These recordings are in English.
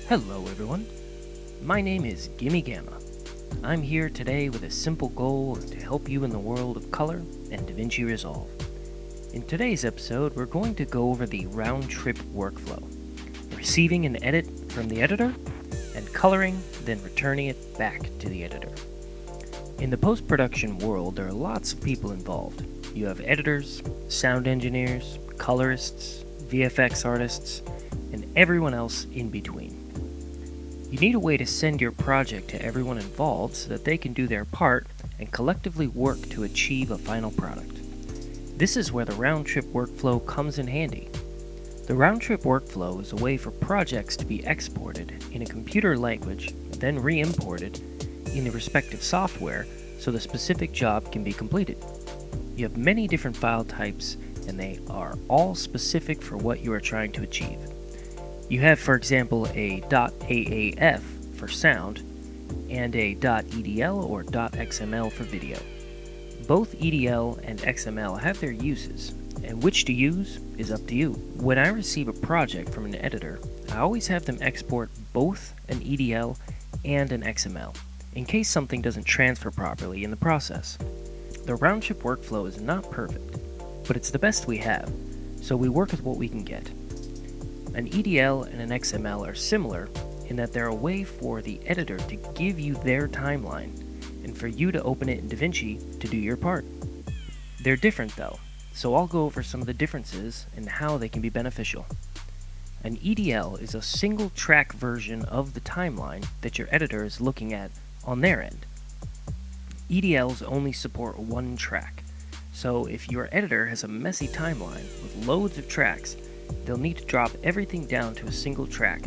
Hello everyone, my name is Gimmie Gamma. I'm here today with a simple goal to help you in the world of color and DaVinci Resolve. In today's episode, we're going to go over the round-trip workflow, receiving an edit from the editor and coloring, then returning it back to the editor. In the post-production world, there are lots of people involved. You have editors, sound engineers, colorists, VFX artists, and everyone else in between. You need a way to send your project to everyone involved so that they can do their part and collectively work to achieve a final product. This is where the round-trip workflow comes in handy. The round-trip workflow is a way for projects to be exported in a computer language, then re-imported in the respective software so the specific job can be completed. You have many different file types, and they are all specific for what you are trying to achieve. You have, for example, a .aaf for sound and a .edl or .xml for video. Both EDL and XML have their uses, and which to use is up to you. When I receive a project from an editor, I always have them export both an EDL and an XML, in case something doesn't transfer properly in the process. The round-trip workflow is not perfect, but it's the best we have, so we work with what we can get. An EDL and an XML are similar in that they're a way for the editor to give you their timeline and for you to open it in DaVinci to do your part. They're different though, so I'll go over some of the differences and how they can be beneficial. An EDL is a single track version of the timeline that your editor is looking at on their end. EDLs only support one track, so if your editor has a messy timeline with loads of tracks, they'll need to drop everything down to a single track,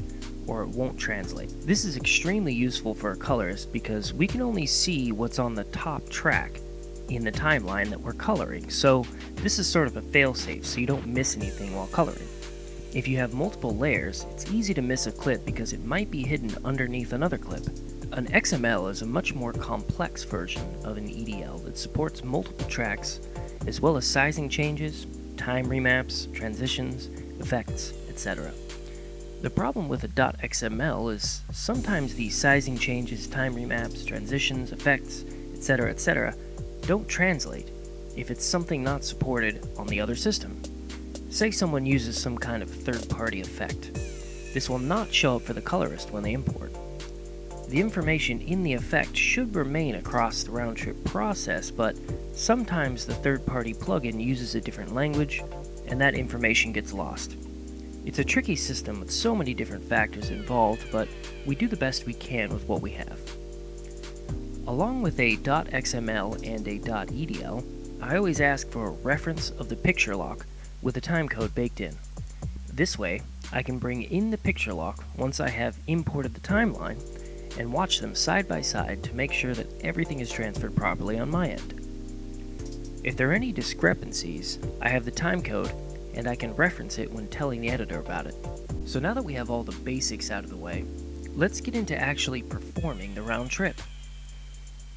or it won't translate. This is extremely useful for a colorist because we can only see what's on the top track in the timeline that we're coloring, so this is sort of a fail-safe so you don't miss anything while coloring. If you have multiple layers, it's easy to miss a clip because it might be hidden underneath another clip. An XML is a much more complex version of an EDL that supports multiple tracks, as well as sizing changes, time remaps, transitions, effects, etc. The problem with a .xml is sometimes the sizing changes, time remaps, transitions, effects, etc. don't translate if it's something not supported on the other system. Say someone uses some kind of third-party effect. This will not show up for the colorist when they import. The information in the effect should remain across the round-trip process, but sometimes the third-party plugin uses a different language, and that information gets lost. It's a tricky system with so many different factors involved, but we do the best we can with what we have. Along with a .xml and a .edl, I always ask for a reference of the picture lock with a timecode baked in. This way, I can bring in the picture lock once I have imported the timeline and watch them side by side to make sure that everything is transferred properly on my end. If there are any discrepancies, I have the timecode and I can reference it when telling the editor about it. So now that we have all the basics out of the way, let's get into actually performing the round trip.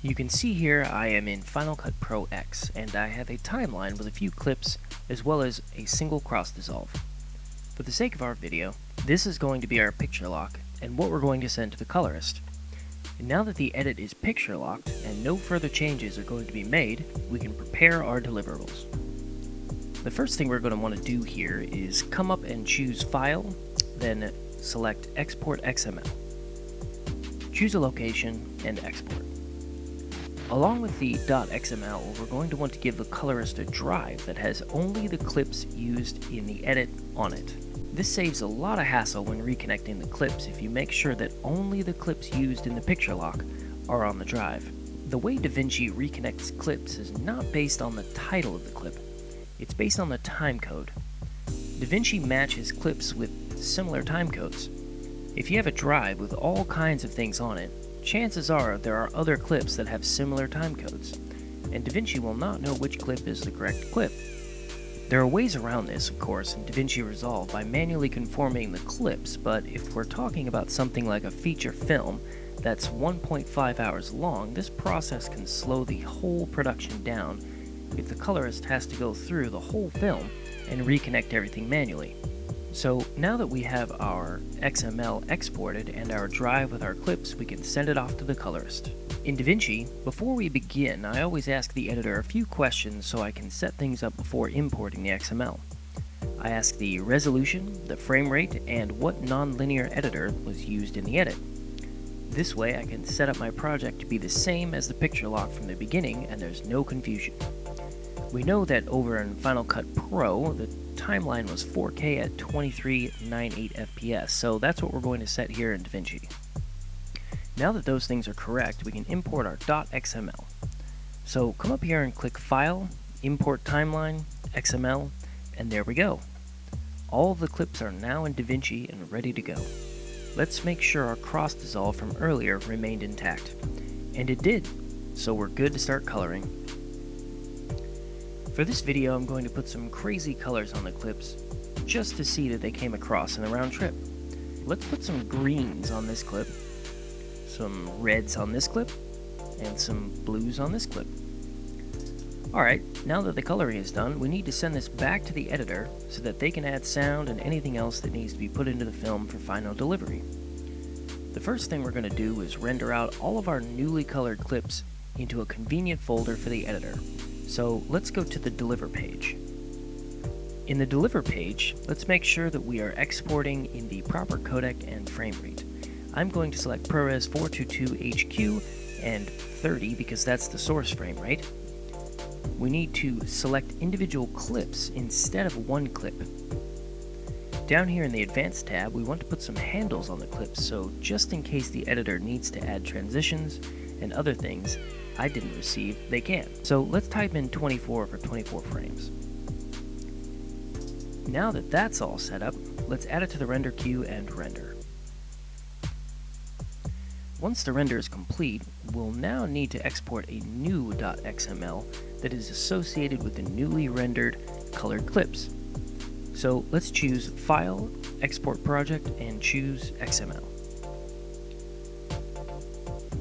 You can see here I am in Final Cut Pro X and I have a timeline with a few clips as well as a single cross dissolve. For the sake of our video, this is going to be our picture lock and what we're going to send to the colorist. And now that the edit is picture locked and no further changes are going to be made, we can prepare our deliverables. The first thing we're going to want to do here is come up and choose File, then select Export XML. Choose a location and export. Along with the .xml, we're going to want to give the colorist a drive that has only the clips used in the edit on it. This saves a lot of hassle when reconnecting the clips if you make sure that only the clips used in the picture lock are on the drive. The way DaVinci reconnects clips is not based on the title of the clip, it's based on the timecode. DaVinci matches clips with similar timecodes. If you have a drive with all kinds of things on it, chances are there are other clips that have similar timecodes, and DaVinci will not know which clip is the correct clip. There are ways around this, of course, in DaVinci Resolve by manually conforming the clips, but if we're talking about something like a feature film that's 1.5 hours long, this process can slow the whole production down if the colorist has to go through the whole film and reconnect everything manually. So now that we have our XML exported and our drive with our clips, we can send it off to the colorist. In DaVinci, before we begin, I always ask the editor a few questions so I can set things up before importing the XML. I ask the resolution, the frame rate, and what nonlinear editor was used in the edit. This way I can set up my project to be the same as the picture lock from the beginning and there's no confusion. We know that over in Final Cut Pro, the timeline was 4K at 2398 FPS, so that's what we're going to set here in DaVinci. Now that those things are correct, we can import our .xml. So come up here and click File, Import Timeline, XML, and there we go. All of the clips are now in DaVinci and ready to go. Let's make sure our cross dissolve from earlier remained intact. And it did, so we're good to start coloring. For this video, I'm going to put some crazy colors on the clips just to see that they came across in the round trip. Let's put some greens on this clip, some reds on this clip, and some blues on this clip. Alright, now that the coloring is done, we need to send this back to the editor so that they can add sound and anything else that needs to be put into the film for final delivery. The first thing we're going to do is render out all of our newly colored clips into a convenient folder for the editor. So let's go to the Deliver page. In the Deliver page, let's make sure that we are exporting in the proper codec and frame rate. I'm going to select ProRes 422HQ and 30 because that's the source frame rate. We need to select individual clips instead of one clip. Down here in the Advanced tab, we want to put some handles on the clips, so just in case the editor needs to add transitions and other things I didn't receive, they can. So let's type in 24 for 24 frames. Now that that's all set up, let's add it to the render queue and render. Once the render is complete, we'll now need to export a new .xml that is associated with the newly rendered colored clips. So let's choose File, Export Project, and choose XML.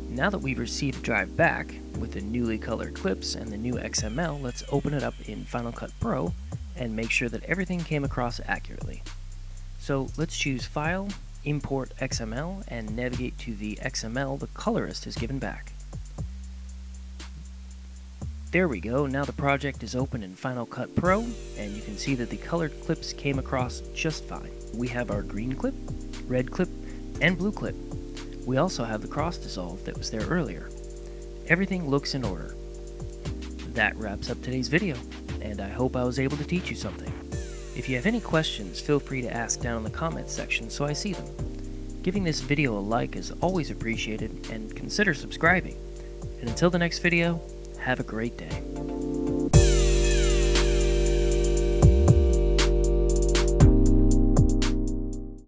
Now that we've received the drive back with the newly colored clips and the new XML, let's open it up in Final Cut Pro and make sure that everything came across accurately. So let's choose File, Import XML, and navigate to the XML the colorist has given back. There we go, now the project is open in Final Cut Pro, and you can see that the colored clips came across just fine. We have our green clip, red clip, and blue clip. We also have the cross dissolve that was there earlier. Everything looks in order. That wraps up today's video, and I hope I was able to teach you something. If you have any questions, feel free to ask down in the comments section so I see them. Giving this video a like is always appreciated, and consider subscribing. And until the next video, have a great day.